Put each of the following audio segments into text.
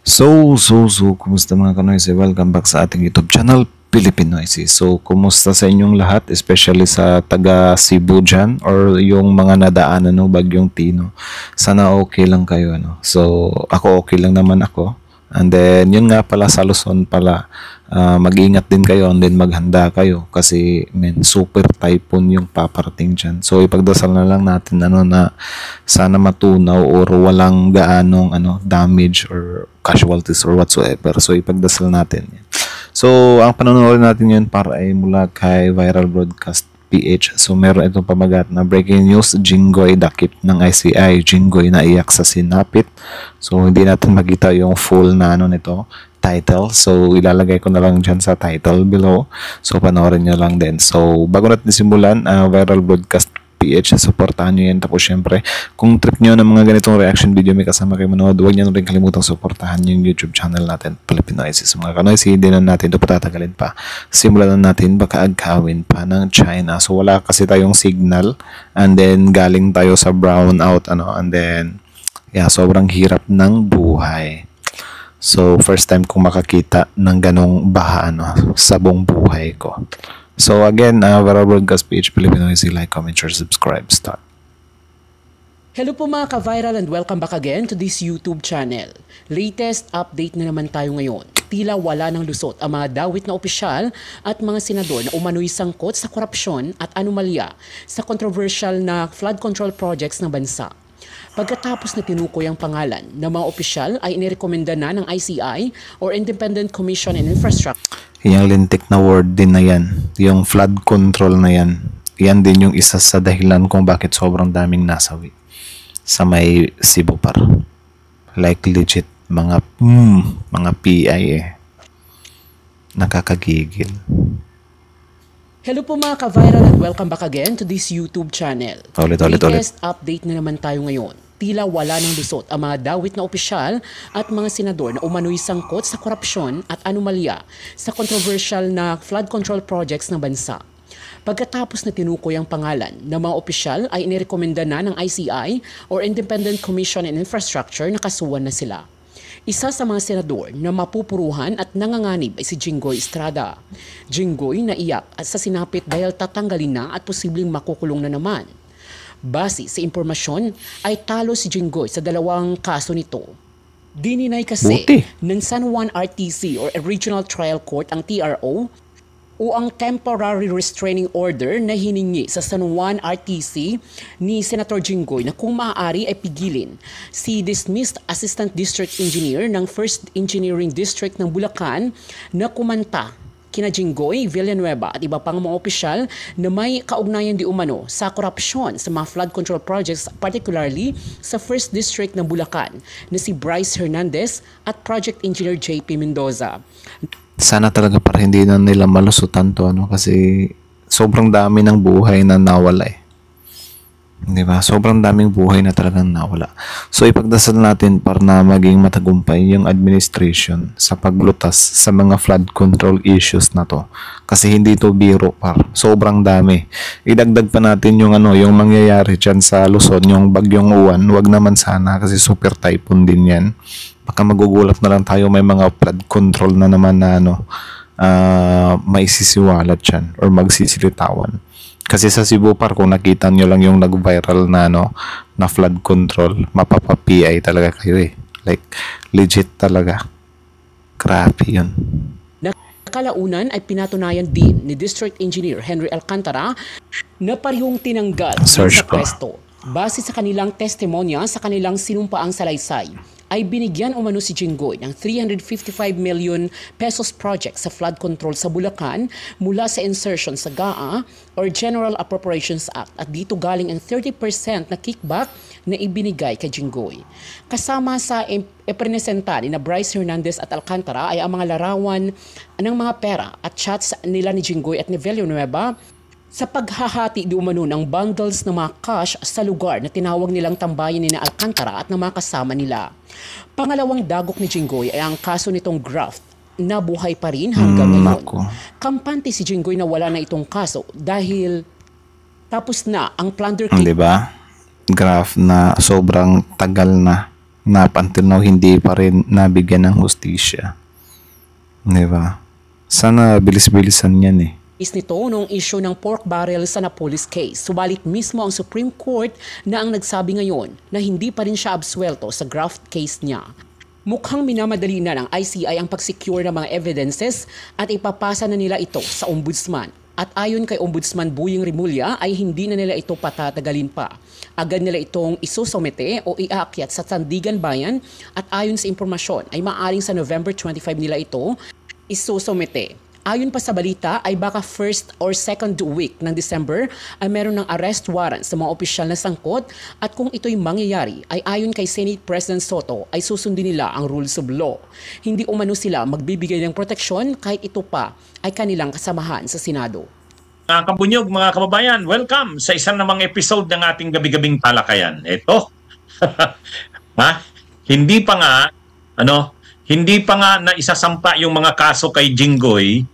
Kumusta mga kanoysi? Welcome back sa ating YouTube channel, Philippine Noisy. So, kumusta sa inyong lahat, especially sa taga Cebu dyan, or yung mga nadaanan no, bagyong Tino. Sana okay lang kayo, no? So, ako okay lang naman ako. And then, yun nga pala sa Luzon pala, mag-ingat din kayo and then maghanda kayo kasi super typhoon yung paparating dyan. So, ipagdasal na lang natin na sana matunaw or walang gaanong damage or casualties or whatsoever. So, ipagdasal natin yan. So, ang panonood natin yun para ay mula kay Viral Broadcast PH. So, meron itong pamagat na breaking news, Jinggoy dakip ng ICI. Jinggoy na iyak sa sinapit. So, hindi natin makita yung full na nito, title. So, ilalagay ko na lang dyan sa title below. So, panoorin nyo lang din. So, bago natin simulan, Viral Broadcast PH, supportahan nyo yan. Tapos syempre, kung trip nyo ng mga ganitong reaction video may kasama kayo manood, huwag nyo rin kalimutang supportahan yung YouTube channel natin, Philippine Noisy. So mga kanoisy, hindi na natin ito patatagalin pa. Simulan na natin, baka agkawin pa ng China. So wala kasi tayong signal and then galing tayo sa brownout and then sobrang hirap ng buhay. So first time kong makakita ng ganong baha sa buong buhay ko. So again, Viral Broadcast PH, Philippine Noisy, like, comment, share, subscribe, start. Hello po mga ka-viral and welcome back again to this YouTube channel. Latest update na naman tayo ngayon. Tila wala ng lusot ang mga dawit na opisyal at mga senador na umano'y sangkot sa korupsyon at anomalya sa controversial na flood control projects ng bansa. Pagkatapos na tinukoy ang pangalan ng mga opisyal ay inirekomenda na ng ICI or Independent Commission on Infrastructure. Yung lintik na word din na yan, yung flood control na yan, yan din yung isa sa dahilan kung bakit sobrang daming nasawi sa may Cebu par. Like legit, mga PI nakakagigil. Hello po mga ka-viral and welcome back again to this YouTube channel. Latest update na naman tayo ngayon. Tila wala ng lusot ang mga dawit na opisyal at mga senador na umano'y sangkot sa korupsyon at anomalya sa controversial na flood control projects ng bansa. Pagkatapos na tinukoy ang pangalan ng mga opisyal ay inirekomenda na ng ICI or Independent Commission on Infrastructure na kasuhan na sila. Isa sa mga senador na mapupuruhan at nanganganib ay si Jinggoy Estrada. Jinggoy naiyak at sa sinapit dahil tatanggalin na at posibleng makukulong na naman. Base sa impormasyon ay talo si Jinggoy sa dalawang kaso nito. Dininay kasi ng San Juan RTC or Regional Trial Court ang TRO o ang Temporary Restraining Order na hiningi sa San Juan RTC ni Senator Jinggoy na kung maaari ay pigilin si dismissed Assistant District Engineer ng 1st Engineering District ng Bulacan na kumanta kina Jinggoy, Villanueva at iba pang mga opisyal na may kaugnayan di umano sa korupsyon sa mga flood control projects, particularly sa 1st District ng Bulacan na si Bryce Hernandez at Project Engineer JP Mendoza. Sana talaga para hindi na nila malusutan to kasi sobrang dami ng buhay na nawala Di ba? Sobrang daming buhay na talagang nawala. So ipagdasal natin para na maging matagumpay yung administration sa paglutas sa mga flood control issues na to. Kasi hindi to biro sobrang dami. Idagdag pa natin yung yung mangyayari diyan sa Luzon, yung bagyong Uwan. Wag naman sana kasi super typhoon din yan. Baka magugulat na lang tayo may mga flood control na naman na maisisiwalat yan or magsisilitawan. Kasi sa Cebu par, kung nakita nyo lang yung nag-viral na na flood control, mapapa-PI talaga kayo Like, legit talaga. Grabe yun. Kalaunan ay pinatunayan din ni District Engineer Henry Alcantara na parehong tinanggal sa pwesto. Base sa kanilang testimonya sa kanilang sinumpaang salaysay, ay binigyan umano si Jinggoy ng 355 million pesos project sa flood control sa Bulacan mula sa insertion sa GAA or General Appropriations Act at dito galing ang 30% na kickback na ibinigay kay Jinggoy. Kasama sa ipresenta ni na Bryce Hernandez at Alcantara ay ang mga larawan ng mga pera at chats nila ni Jinggoy at ni Villanueva sa paghahati di umano ng bundles ng mga cash sa lugar na tinawag nilang tambayan ni na Alcantara at ng mga kasama nila. Pangalawang dagok ni Jinggoy ay ang kaso nitong graft na buhay pa rin hanggang ngayon. Kampante si Jinggoy na wala na itong kaso dahil tapos na ang plunder case. Diba? Graph na sobrang tagal na na up until now hindi pa rin nabigyan ng hustisya. Diba? Sana bilis-bilisan yan eh. Is nito nung issue ng pork barrel sa Napoles case. Subalit mismo ang Supreme Court na ang nagsabi ngayon na hindi pa rin siya absuelto sa graft case niya. Mukhang minamadali na ng ICI ang pag-secure ng mga evidences at ipapasa na nila ito sa ombudsman. At ayon kay Ombudsman Buying Rimulya ay hindi na nila ito patatagalin pa. Agad nila itong isusomete o iakyat sa Sandigan Bayan at ayon sa impormasyon ay maaring sa November 25 nila ito isusomete. Ayon pa sa balita ay baka first or second week ng December ay meron ng arrest warrant sa mga opisyal na sangkot at kung ito'y mangyayari ay ayon kay Senate President Soto ay susundin nila ang rules of law. Hindi umano sila magbibigay ng proteksyon kahit ito pa ay kanilang kasamahan sa Senado. Mga kabunyog, mga kababayan, welcome sa isang namang episode ng ating gabi-gabing talakayan. Ito, hindi pa nga na isasampa yung mga kaso kay Jinggoy,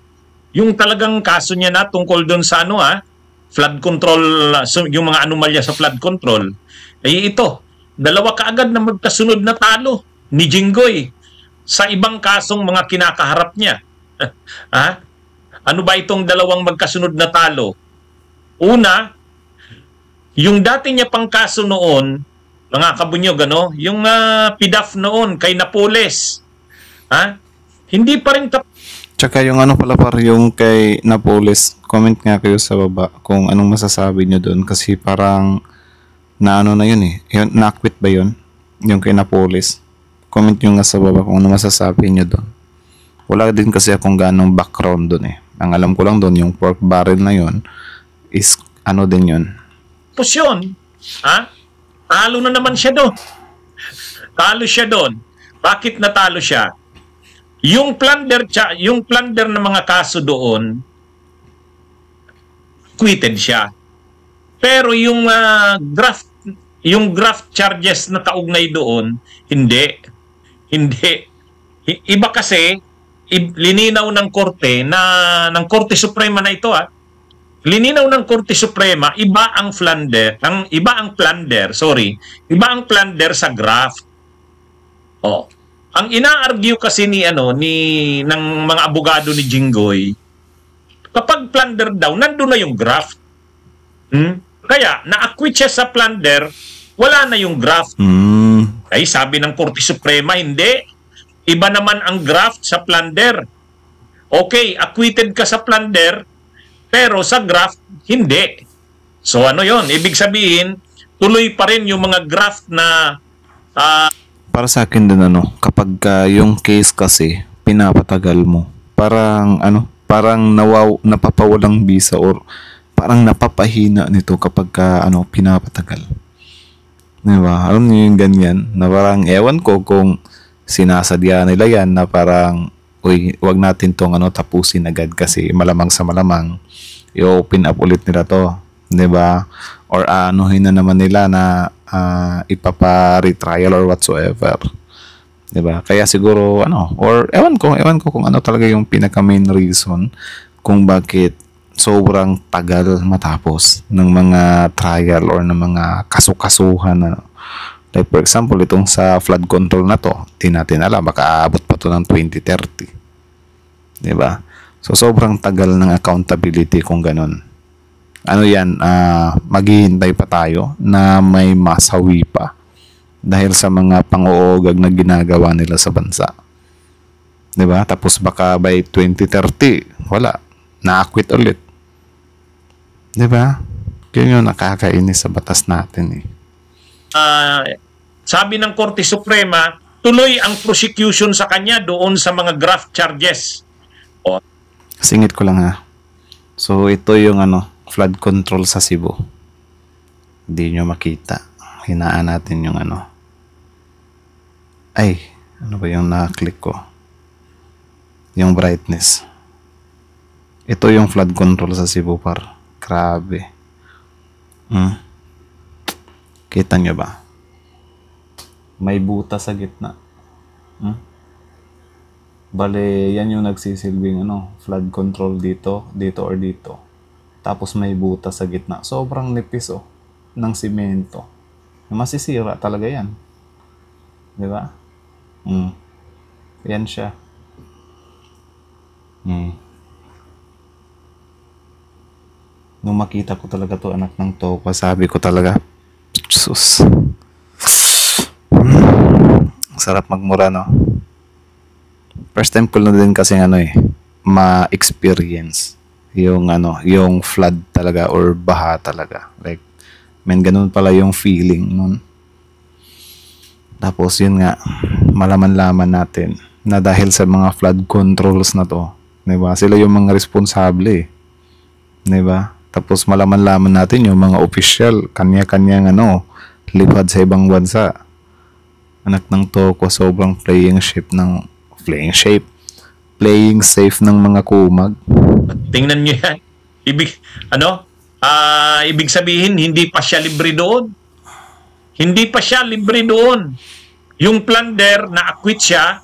yung talagang kaso niya na tungkol doon sa flood control, yung mga anomalya sa flood control, ay ito, dalawa kaagad na magkasunod na talo ni Jinggoy sa ibang kasong mga kinakaharap niya. Ano ba itong dalawang magkasunod na talo? Una, yung dati niya pang kaso noon, mga kabunyog, yung PDAF noon kay Napoles, hindi pa rin Tsaka yung pala par yung kay Napoles, comment nga kayo sa baba kung anong masasabi nyo doon kasi parang na na yun eh. Yun, na-quit ba yun? Yung kay Napoles. Comment nyo nga sa baba kung ano masasabi nyo doon. Wala din kasi akong ganong background doon eh. Ang alam ko lang doon, yung pork barrel na yun is din yun. Pusyon. Talo na naman siya doon. Talo siya doon. Bakit natalo siya? Yung plunder ng mga kaso doon, quitted siya. Pero yung graft charges na kaugnay doon, hindi. Iba kasi, lininaw ng korte ng Korte Suprema na ito Lininaw ng Korte Suprema, iba ang plunder sa graft. Ang ina-argue kasi ng mga abogado ni Jinggoy, kapag plunder daw, nandun na yung graft. Kaya, na-acquit siya sa plunder, wala na yung graft. Ay, sabi ng Korte Suprema, hindi. Iba naman ang graft sa plunder. Okay, acquitted ka sa plunder, pero sa graft, hindi. So yon? Ibig sabihin, tuloy pa rin yung mga graft na para sa akin din kapag yung case kasi pinapatagal mo, parang napapawalang bisa or parang napapahina nito kapag pinapatagal. Diba? Alam niyo yung ganyan na parang ewan ko kung sinasadya nila yan na parang wag natin tong tapusin agad kasi malamang sa malamang i-open up ulit nila to, 'di ba? Or anuhin na naman nila na ipapa-retrial or whatsoever. 'Di ba? Kaya siguro or ewan ko kung ano talaga yung pinaka main reason kung bakit sobrang tagal matapos ng mga trial or ng mga kasukasuhan like for example itong sa flood control na to, di natin alam baka aabot pa to ng 2030. 'Di ba? So sobrang tagal ng accountability kung ganun. Maghihintay pa tayo na may masawi pa dahil sa mga pang-uugag na ginagawa nila sa bansa. 'Di ba? Tapos baka by 2030, wala. Na-acquit ulit. 'Di ba? Yun yung nakakainis sa batas natin eh. Sabi ng Korte Suprema, tuloy ang prosecution sa kanya doon sa mga graft charges. Singit ko lang So ito yung flood control sa Cebu. Hindi nyo makita. Hinaan natin yung Ay, ano ba yung na-click ko? Yung brightness. Ito yung flood control sa Cebu par. Grabe. Kita nyo ba? May buta sa gitna. Bale, yan yung nagsisilbing flood control dito or dito. Tapos may buta sa gitna. Sobrang nipis ng simento. Masisira talaga yan. Di ba? Yan siya. Nung makita ko talaga to anak ng Tokwa, sabi ko talaga, sus. Sarap magmura, no? First time ko na din kasi ma-experience yung yung flood talaga or baha talaga. Like, ganun pala yung feeling nun. Tapos yun nga, malaman-laman natin na dahil sa mga flood controls na to, 'di ba? Sila yung mga responsable, 'di ba? Tapos malaman-laman natin yung mga official, kanya-kanyang lipad sa ibang bansa. Anak ng Tokwa, sobrang playing safe ng mga kumag. Tingnan niyo yan. Ibig sabihin, hindi pa siya libre doon. Hindi pa siya libre doon. Yung plunder, na-acquit siya,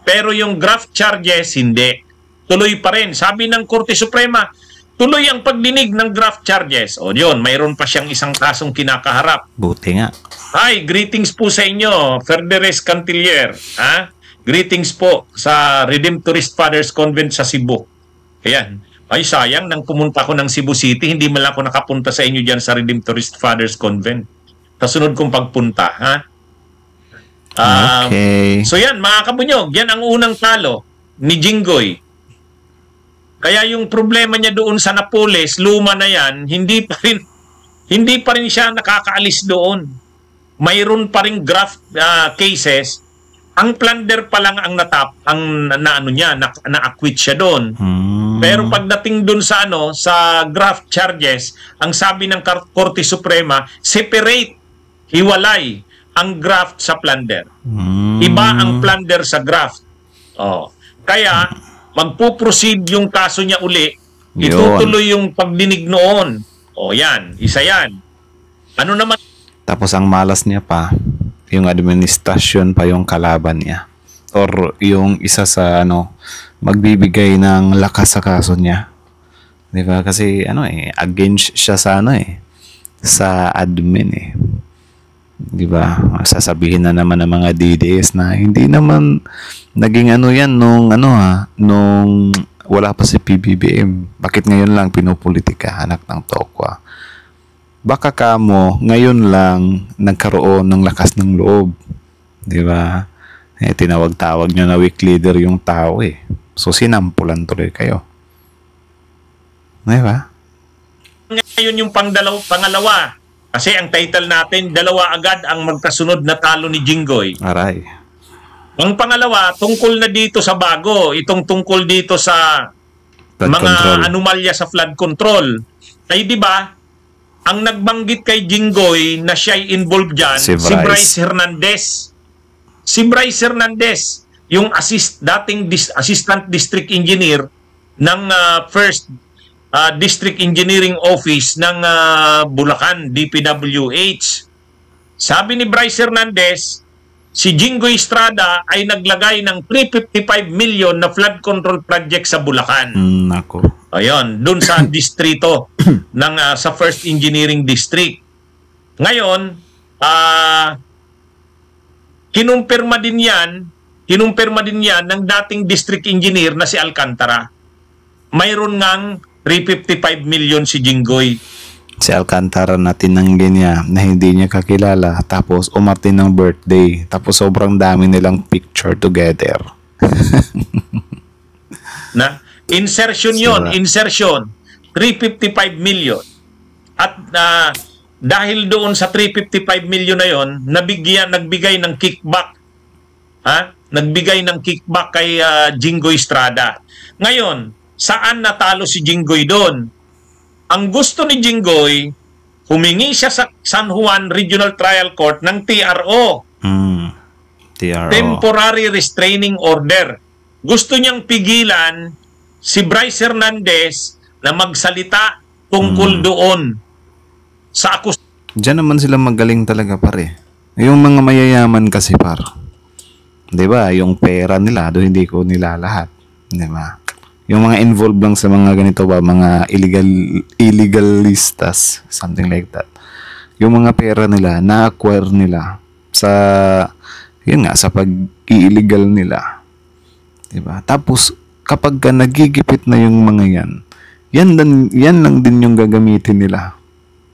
pero yung graft charges, hindi. Tuloy pa rin. Sabi ng Korte Suprema, tuloy ang pagdinig ng graft charges. O yun, mayroon pa siyang isang kasong kinakaharap. Buti nga. Hi, greetings po sa inyo, Ferderes Cantiller. Greetings po sa Redemptorist Fathers Convent sa Cebu. Ayan. Ay, sayang, nang pumunta ko ng Cebu City, hindi man ako nakapunta sa inyo dyan sa Redemptorist Fathers Convent. Kasunod kong pagpunta, ha? Okay. So yan, mga kabunyog, yan ang unang talo ni Jinggoy. Kaya yung problema niya doon sa Napoles, luma na yan, hindi pa rin siya nakakaalis doon. Mayroon pa rin graft cases. Ang plunder pa lang ang na-acquit siya doon. Pero pagdating doon sa sa graft charges, ang sabi ng Korte Suprema, separate, hiwalay ang graft sa plunder. Iba ang plunder sa graft. Kaya magpo-proceed yung kaso niya uli, itutuloy yung pagdinig noon. Yan, isa yan. Ano naman? Tapos ang malas niya pa, yung administrasyon pa yung kalaban niya. Or yung isa sa magbibigay ng lakas sa kaso niya. 'Di ba? Kasi against siya sa sa admin 'Di ba? Sasabihin na naman ng mga DDS na hindi naman naging yan nung wala pa si PBBM. Bakit ngayon lang pinopolitika, anak ng Tokwa? Baka kamo ngayon lang nagkaroon ng lakas ng loob. 'Di ba? Tinawag-tawag nyo na weak leader yung tao So sinampulan tuloy kayo. 'Di ba? Ngayon yung pangalawa. Kasi ang title natin, dalawa agad ang magkasunod na talo ni Jinggoy. Aray. Ang pangalawa, tungkol na dito sa bago. Itong tungkol dito sa flood mga control. anomalya sa flood control. Ay di ba? Ang nagbanggit kay Jinggoy na siya'y involved dyan, si Bryce Hernandez. Si Bryce Hernandez, yung dating assistant district engineer ng first district engineering office ng Bulacan, DPWH. Sabi ni Bryce Hernandez, si Jinggoy Estrada ay naglagay ng 355 million na flood control project sa Bulacan. Nako. Ayun, dun sa distrito ng sa First Engineering District. Ngayon, kinumpirma din yan ng dating district engineer na si Alcantara. Mayroon ngang 355 million si Jinggoy. Si Alcantara na tinanggi niya na hindi niya kakilala, tapos umarte ng birthday, tapos sobrang dami nilang picture together. Na insertion yon, insertion 355 million. At dahil doon sa 355 million na yon, nagbigay ng kickback. Nagbigay ng kickback kay Jinggoy Estrada. Ngayon, saan natalo si Jinggoy doon? Ang gusto ni Jinggoy, humingi siya sa San Juan Regional Trial Court ng TRO. TRO. Temporary Restraining Order. Gusto niyang pigilan si Bryce Hernandez na magsalita tungkol doon sa Diyan naman sila magaling talaga, pare. Yung mga mayayaman kasi, par. 'Di ba? Yung pera nila, doon hindi ko nila lahat. 'Di ba? Yung mga involved lang sa mga ganito ba, mga illegalistas, something like that. Yung mga pera nila, na-acquire nila sa Yun nga, sa pag-illegal nila. Diba? Tapos, kapag ka nagigipit na yung mga yan lang din yung gagamitin nila.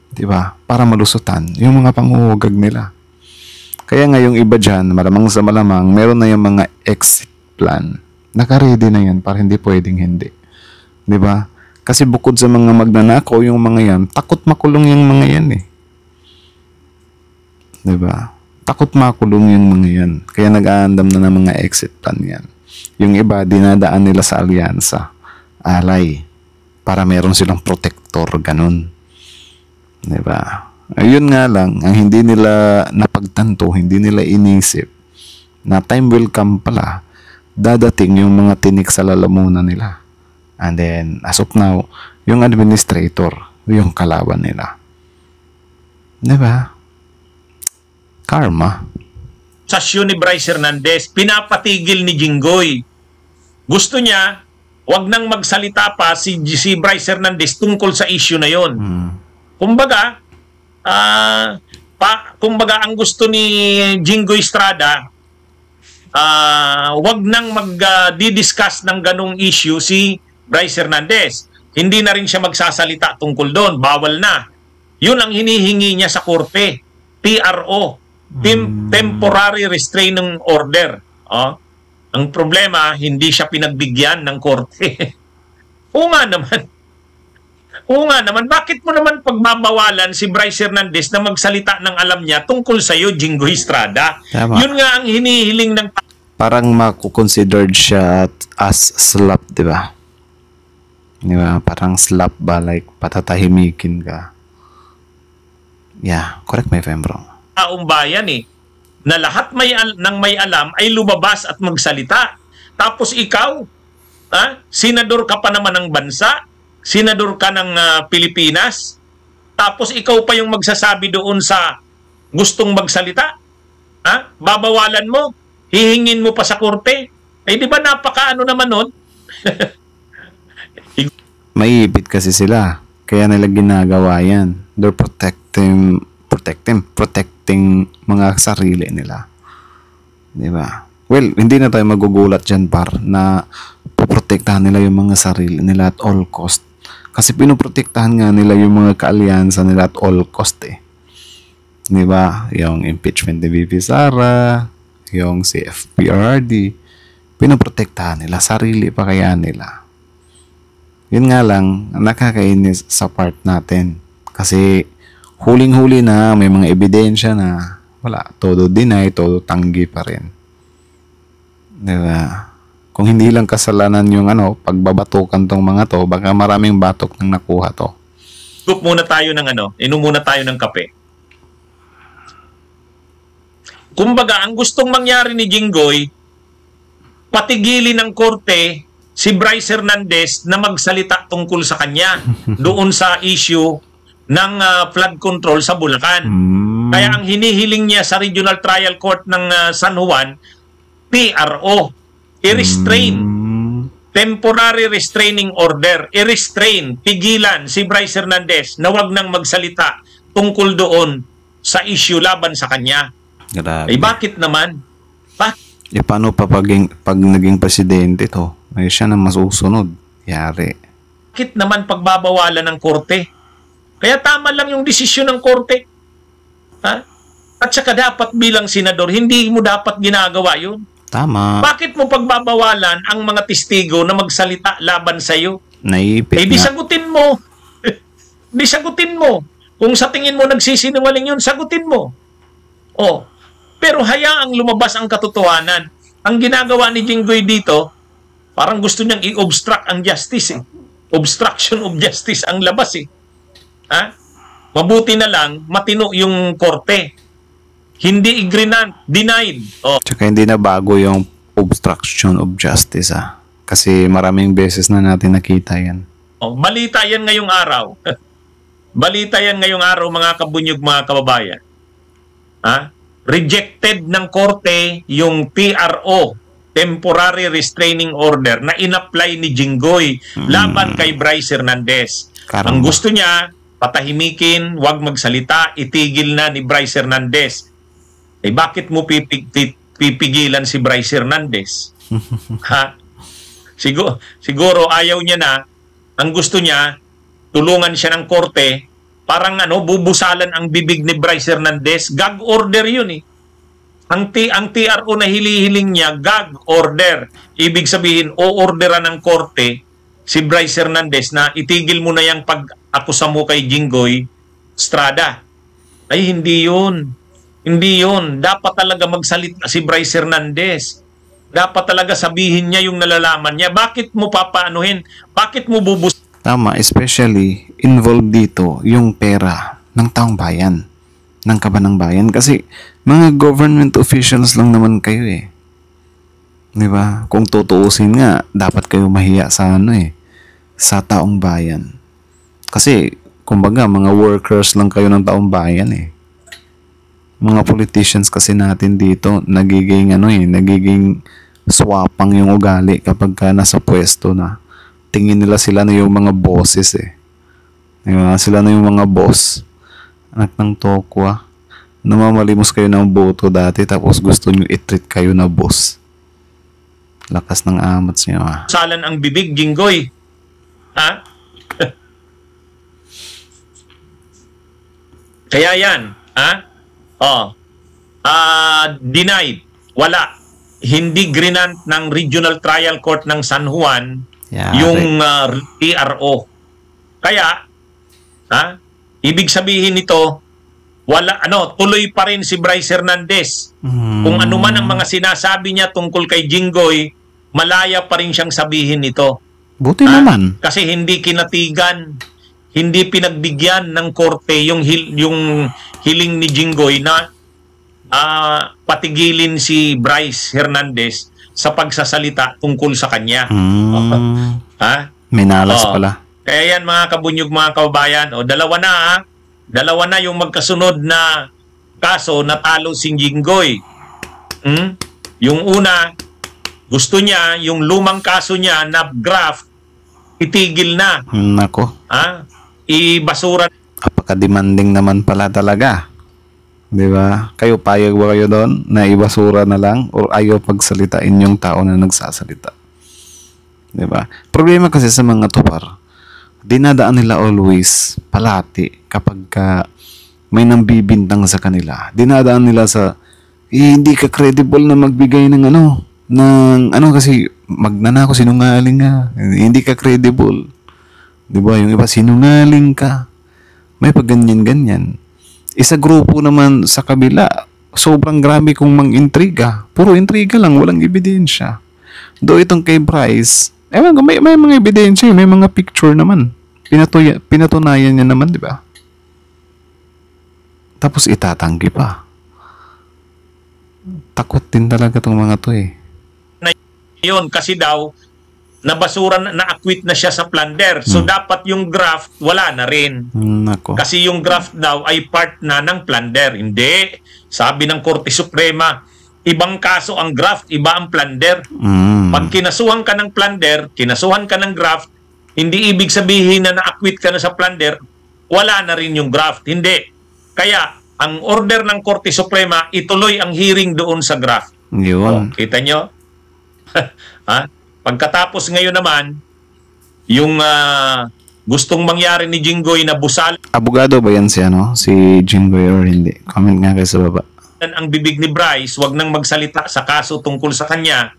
Diba? Para malusutan yung mga panghuhugag nila. Kaya nga yung iba dyan, malamang sa malamang, meron na yung mga exit plan. Naka-ready na yan para hindi pwedeng hindi. Diba? Kasi bukod sa mga magnanakaw, yung mga yan, takot makulong yung mga yan eh. Diba? Takot makulong yung mga yan. Kaya nag-aandam na ng mga exit plan yan. Yung iba, dinadaan nila sa alyansa, alay, para meron silang protector, ganun. Diba? Ayun nga lang, ang hindi nila napagtanto, hindi nila inisip, na time will come pala, dadating yung mga tinik sa lalamunan nila. And then, as of now, yung administrator, yung kalaban nila. Diba? Karma. Sasyon ni Bryce Hernandez, pinapatigil ni Jinggoy. Gusto niya, wag nang magsalita pa si Bryce Hernandez tungkol sa issue na yon. Kumbaga, kumbaga ang gusto ni Jinggoy Estrada, wag nang mag-discuss ng ganong issue si Bryce Hernandez. Hindi na rin siya magsasalita tungkol doon. Bawal na. Yun ang hinihingi niya sa korte. TRO. Temporary Restraining Order. Ang problema, hindi siya pinagbigyan ng korte. Oo nga naman. Oo nga naman. Bakit mo naman pagbabawalan si Bryce Hernandez na magsalita ng alam niya tungkol sa iyo, Jinggoy Estrada? Tama. Yun nga ang hinihiling ng... Parang makukonsidered siya as slap, di ba? Di ba? Parang slap ba? Like, patatahimikin ka. Yeah, correct me if I'm wrong. Taong bayan na lahat ng may alam ay lumabas at magsalita. Tapos ikaw, senador ka pa naman ng bansa, senador ka ng Pilipinas, tapos ikaw pa yung magsasabi doon sa gustong magsalita. Babawalan mo, hihingin mo pa sa korte. Di ba napakaano naman nun? Maiipit kasi sila. Kaya nila ginagawa yan. They're protecting mga sarili nila. Di ba? Well, hindi na tayo magugulat dyan, par, na poprotektahan nila yung mga sarili nila at all cost. Kasi pinoprotektahan nga nila yung mga kaalyansa nila at all cost eh. Di ba? Yung impeachment ni VP Sara, yung si FPRD, pinoprotektahan nila. Sarili pa kaya nila. Yun nga lang, nakakainis sa part natin. Kasi huling-huli na, may mga ebidensya na wala, todo deny, todo tanggi pa rin. Diba? Kung hindi lang kasalanan yung pagbabatukan tong mga to, baka maraming batok nang nakuha to. Scoop muna tayo ng inom muna tayo ng kape. Kumbaga, ang gustong mangyari ni Jinggoy, patigilin ng korte si Bryce Hernandez na magsalita tungkol sa kanya doon sa issue ng flood control sa Bulacan. Kaya ang hinihiling niya sa Regional Trial Court ng San Juan, PRO, i-restrain, temporary restraining order, i-restrain, pigilan si Bryce Hernandez na wag nang magsalita tungkol doon sa issue laban sa kanya. Grabe. Bakit naman? Paano pa pag naging presidente to? Ay siya na masusunod. Yari. Bakit naman pagbabawalan ng korte? Kaya tama lang yung desisyon ng korte. At saka dapat bilang senador, hindi mo dapat ginagawa yun. Tama. Bakit mo pagbabawalan ang mga testigo na magsalita laban sa iyo? Naipit di sagutin mo. Di sagutin mo. Kung sa tingin mo nagsisinungaling yun, sagutin mo. Pero hayaang lumabas ang katotohanan. Ang ginagawa ni Jinggoy dito, parang gusto niyang i-obstruct ang justice. Obstruction of justice ang labas Mabuti na lang, matino yung korte. Hindi denied. Tsaka hindi na bago yung obstruction of justice Kasi maraming beses na natin nakita yan. Balita yan ngayong araw. Balita yan ngayong araw, mga kabunyog, mga kababayan. Rejected ng korte yung PRO, temporary restraining order, na in-apply ni Jinggoy laban kay Bryce Hernandez. Karamba. Ang gusto niya, patahimikin, wag magsalita, itigil na ni Bryce Hernandez. Bakit mo pipigilan si Bryce Hernandez. Ha? Siguro ayaw niya na, ang gusto niya, tulungan siya ng korte, parang bubusalan ang bibig ni Bryce Hernandez. Gag order yun eh. Ang TRO na hilihiling niya, gag order. Ibig sabihin, o-orderan ng korte si Bryce Hernandez na itigil mo na yung pag-akusa mo kay Jinggoy Estrada. Ay, hindi yun. Hindi yun. Dapat talaga magsalita si Bryce Hernandez. Dapat talaga sabihin niya yung nalalaman niya. Bakit mo papaanuhin? Bakit mo Tama, especially involved dito yung pera ng taong bayan, ng kaban ng bayan. Kasi mga government officials lang naman kayo eh. Di ba? Kung tutuusin nga, dapat kayo mahiya sa sa taong bayan. Kasi, kumbaga, mga workers lang kayo ng taong bayan eh. Mga politicians kasi natin dito, nagiging nagiging swapang yung ugali kapag ka nasa pwesto na. Tingin nila sila na yung mga bosses eh. Diba? Sila na yung mga boss. Anak ng tokwa. Namamalimos kayo ng boto dati tapos gusto nyo i-treat kayo na boss. Lakas ng amats nyo ah. Salan ang bibig, Jinggoy. Ha? Kaya yan. Ha? Denied. Wala. Hindi grinant ng Regional Trial Court ng San Juan yung TRO. Kaya, ibig sabihin nito, wala tuloy pa rin si Bryce Hernandez. Kung ano man ang mga sinasabi niya tungkol kay Jinggoy, malaya pa rin siyang sabihin nito. Buti naman. Kasi hindi kinatigan, hindi pinagbigyan ng korte yung hiling ni Jinggoy na patigilin si Bryce Hernandez sa pagsasalita tungkol sa kanya. May nalas pala. Kaya yan mga kabunyog, mga kababayan, dalawa na yung magkasunod na kaso na talo si Jinggoy. Yung una, gusto niya, yung lumang kaso niya na graft, itigil na. Nako. Ibasura. Apaka-demanding naman pala talaga. Di ba? Kayo, payag ba kayo doon na ibasura na lang o ayaw pagsalitain yung tao na nagsasalita? Di ba? Problema kasi sa mga tupar, dinadaan nila always, palati, kapag may nambibintang sa kanila. Dinadaan nila sa, hindi ka credible na magbigay ng kasi magnanako, sinungaling ka. Hindi ka credible. Di ba? Yung iba, sinungaling ka. May pagganyan-ganyan. Isa grupo naman sa kabila, sobrang grabe kung mang-intriga. Puro intriga lang, walang ebidensya. Do itong kay Bryce, may mga ebidensya, may mga picture naman. Pinatunayan niya naman, di ba? Tapos itatanggi pa. Takot din talaga tong mga to eh. Yun, kasi daw, nabasura na-acquit na siya sa plunder. So, dapat yung graft, wala na rin. Nako. Kasi yung graft daw ay part na ng plunder. Hindi. Sabi ng Korte Suprema, ibang kaso ang graft, iba ang plunder. Pag kinasuhan ka ng plunder, kinasuhan ka ng graft, hindi ibig sabihin na na-acquit ka na sa plunder, wala na rin yung graft. Hindi. Kaya, ang order ng Korte Suprema, ituloy ang hearing doon sa graft. Yun. Kita nyo? Pagkatapos ngayon naman, yung gustong mangyari ni Jinggoy na busal Abogado ba yan si Jinggoy or hindi? Comment nga kayo sa baba. ang bibig ni Bryce, wag nang magsalita sa kaso tungkol sa kanya.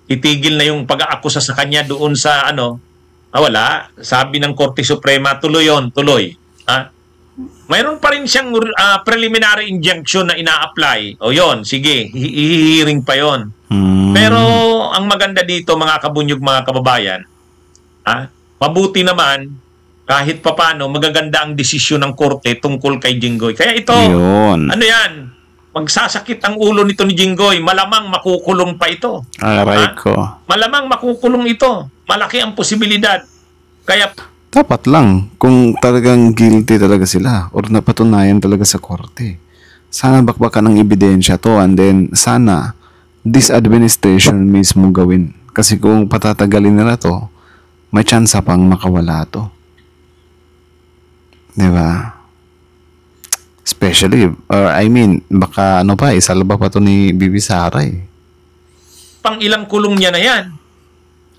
Itigil na yung pag-aakusa sa kanya doon sa wala. Sabi ng Korte Suprema, tuloy yon, tuloy. Mayroon pa rin siyang preliminary injunction na ina-apply. O yon, sige, hihiring pa yon. Pero ang maganda dito, mga kabunyog, mga kababayan, mabuti naman, kahit papano, magaganda ang desisyon ng korte tungkol kay Jinggoy. Kaya ito, Yun. magsasakit ang ulo nito ni Jinggoy, malamang makukulong pa ito. Aray ko. Malamang makukulong ito. Malaki ang posibilidad. Kaya Dapat lang kung talagang guilty talaga sila or napatunayan talaga sa korte. Sana bakbakan ng ebidensya to and then sana this administration mismo gawin. Kasi kung patatagalin nila to, may chance pang makawala to. Diba? Especially, or I mean, baka ano pa, isalba pa to ni Bibi Sara eh. Pang ilang kulong niya na yan.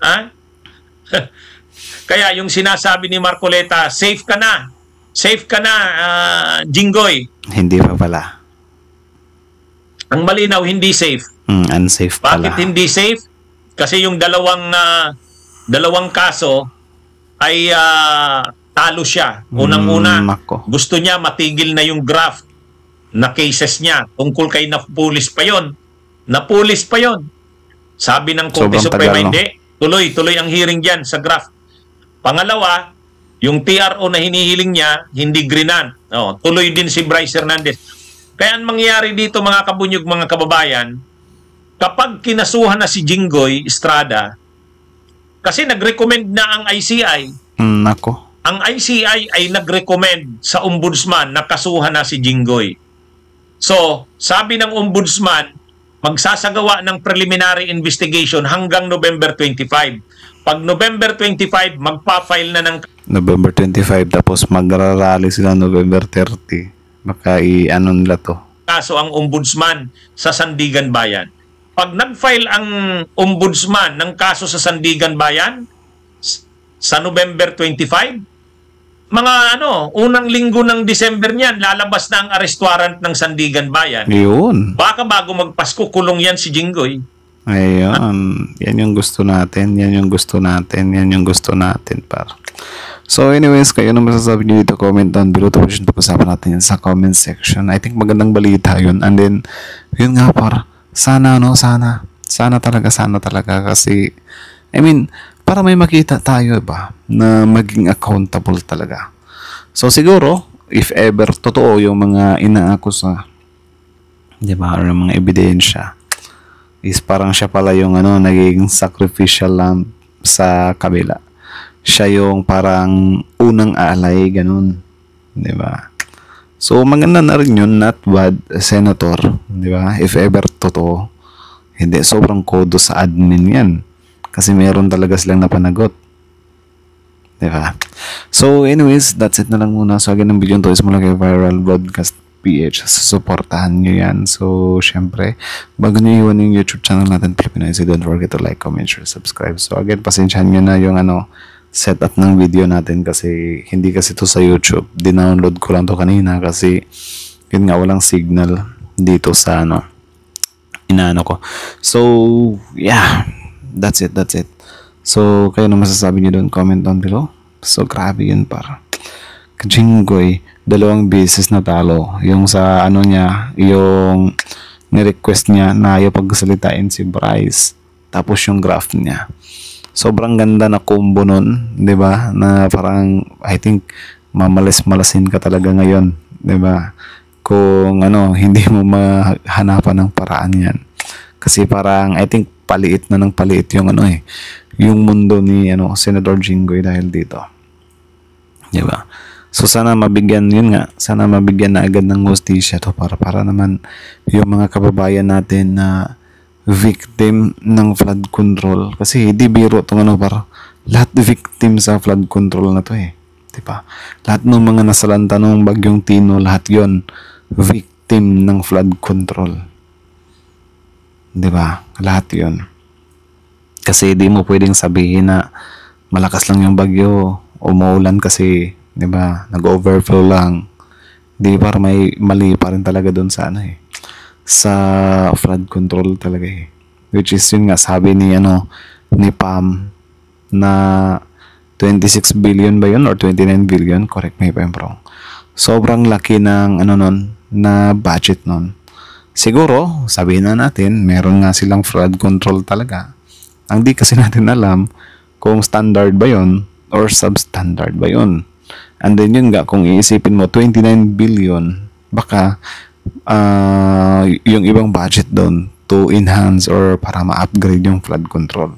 Ha? Kaya yung sinasabi ni Marcoleta, safe ka na. Safe ka na, Jinggoy. Hindi pa pala. Ang malinaw, hindi safe. Unsafe pala. Bakit hindi safe? Kasi yung dalawang kaso ay talo siya. Unang-una, Nako. gusto niya matigil na yung graft na cases niya. Tungkol kay napulis pa yon. Napulis pa yon. Sabi ng Korte Sobrang Suprema, tagal, no? hindi. Tuloy ang hearing dyan sa graft. Pangalawa, yung TRO na hinihiling niya, hindi grinan. Tuloy din si Bryce Hernandez. Kaya ang mangyayari dito, mga kabunyog, mga kababayan, kapag kinasuhan na si Jinggoy Estrada, kasi nag-recommend na ang ICI, Nako. ang ICI ay nag-recommend sa ombudsman na kasuhan na si Jinggoy. So, sabi ng ombudsman, magsasagawa ng preliminary investigation hanggang November 25. Pag November 25, magpa-file na ng November 25, tapos magrarally sila November 30. Baka i-ano nila to. kaso ang ombudsman sa Sandigan Bayan. Pag nag-file ang ombudsman ng kaso sa Sandigan Bayan sa November 25, mga unang linggo ng December niyan, lalabas na ang arrest warrant ng Sandigan Bayan. Yun. Baka bago magpasko, kulong yan si Jinggoy. Ayun. Yan yung gusto natin. Yan yung gusto natin. Yan yung gusto natin, par. So anyways, kayo na masasabi nyo dito, comment down below. Tapos yung pag-usapan natin yan sa comment section. I think magandang balita yun. And then, yun nga par, sana talaga kasi, I mean, para may makita tayo ba, na maging accountable talaga. So siguro, if ever totoo yung mga inaakusa, di ba, or mga ebidensya, is parang siya pala yung naging sacrificial lamb sa kabila. Siya yung parang unang alay, ganun. Di ba? So, maganda na rin yun, not bad, Senator. Di ba? If ever totoo. Hindi, sobrang kodo sa admin yan. Kasi meron talaga silang napanagot. Di ba? So, anyways, that's it na lang muna. So, again, ang video to is mula kay Viral Broadcast PH. Suportahan nyo yan. So, syempre, bago nyo iwan yung YouTube channel natin, Pilipinas, don't forget to like, comment, share, subscribe. So, again, pasensyahan nyo na yung setup ng video natin kasi hindi kasi to sa YouTube. Dinownload ko lang to kanina kasi yun nga, walang signal dito sa inaano ko. So, yeah. That's it. So, kayo na masasabi nyo doon, comment down below. So, grabe yun para. Jinggoy, 2 beses na talo. Yung sa niya, yung ni-request niya na ayaw pagsalitain si Bryce. Tapos yung graph niya. Sobrang ganda na combo nun, 'di ba? Na parang I think mamalas-malasin ka talaga ngayon, 'di ba? Kung hindi mo mahanapan ng paraan 'yan. Kasi parang I think paliit na ng paliit yung yung mundo ni Senator Jinggoy dahil dito. 'Di ba? So sana mabigyan sana mabigyan na agad ng hustisya to para naman yung mga kababayan natin na victim ng flood control. Kasi di biro itong para lahat victim sa flood control na to diba? Lahat ng mga nasalanta ng bagyong Tino, lahat yon victim ng flood control. Diba? Lahat yon. Kasi di mo pwedeng sabihin na malakas lang yung bagyo, umuulan kasi, diba? Nag-overflow lang. Di ba may mali pa rin talaga doon sa sa flood control talaga which is yun nga sabi ni ni Pam na 26 billion ba yun or 29 billion, correct me if I'm wrong. Sobrang laki ng nun na budget nun. Siguro sabihin na natin meron nga silang flood control talaga. Ang di kasi natin alam kung standard ba yun or substandard ba yun. And then yun nga, kung iisipin mo 29 billion, baka yung ibang budget doon to enhance or para ma-upgrade yung flood control.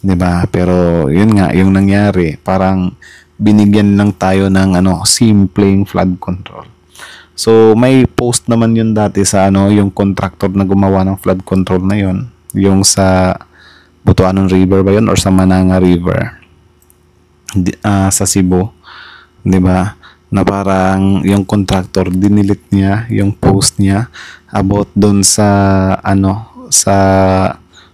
'Di ba? Pero yun nga, yung nangyari, parang binigyan lang tayo ng simpleng flood control. So may post naman yun dati sa yung contractor na gumawa ng flood control na yun, yung sa Butuanon River ba yun or sa Mananga River sa Cebu, 'di ba? na parang yung contractor dinilit niya yung post niya about doon sa sa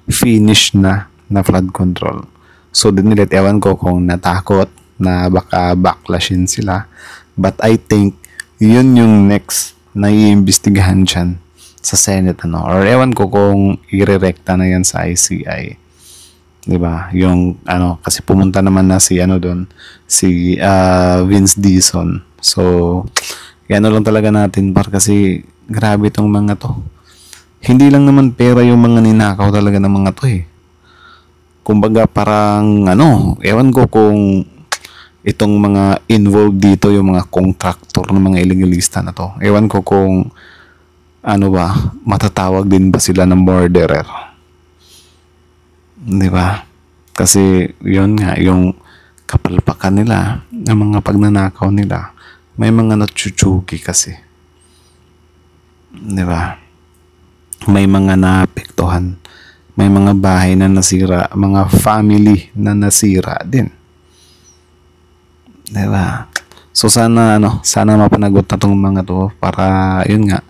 finish na flood control. So dinilit, ewan ko kung natakot na baka backlashin sila, but I think yun yung next na iimbestigahan dyan sa Senate or ewan ko kung irerekta na yan sa ICI. 'Di ba? Yung kasi pumunta naman na si doon, si Vince Dizon. So lang talaga natin kasi grabe tong mga to. Hindi lang naman pera yung mga ninakaw talaga ng mga to Kumbaga parang ewan ko kung itong mga involved dito, yung mga contractor ng mga illegalista na to. Ewan ko kung matatawag din ba sila ng murderer. Di ba? Kasi yun nga, yung kapalpakan nila, ng mga pagnanakaw nila, may mga natsuchuki kasi. Di ba? May mga naapektuhan. May mga bahay na nasira, mga family na nasira din. Di ba? So sana mapanagot na tong mga to para yun nga,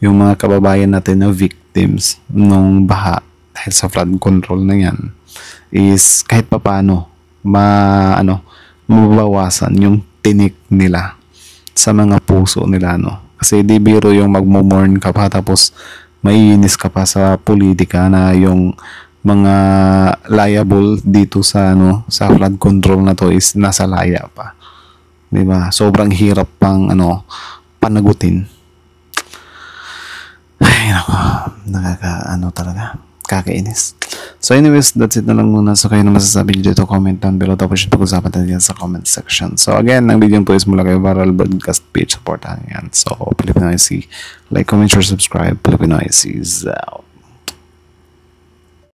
yung mga kababayan natin na victims nung baha dahil sa flood control na yan is kahit papaano mabawasan yung tinik nila sa mga puso nila kasi di biro yung magmo-mourn ka pa tapos maiinis ka pa sa politika na yung mga liable dito sa sa flood control na to is nasa laya pa, di ba? Sobrang hirap pang panagutin. Ay nako, talaga kakainis. So anyways, that's it na lang muna. So kayo na masasabi nyo dito, comment down below. Tapos pag-usapan natin yan sa comment section. So again, ang video po is mula kayo Viral Broadcast page. Supportahan yan. So Filipino IC, like, comment, share, subscribe. Filipino IC is out.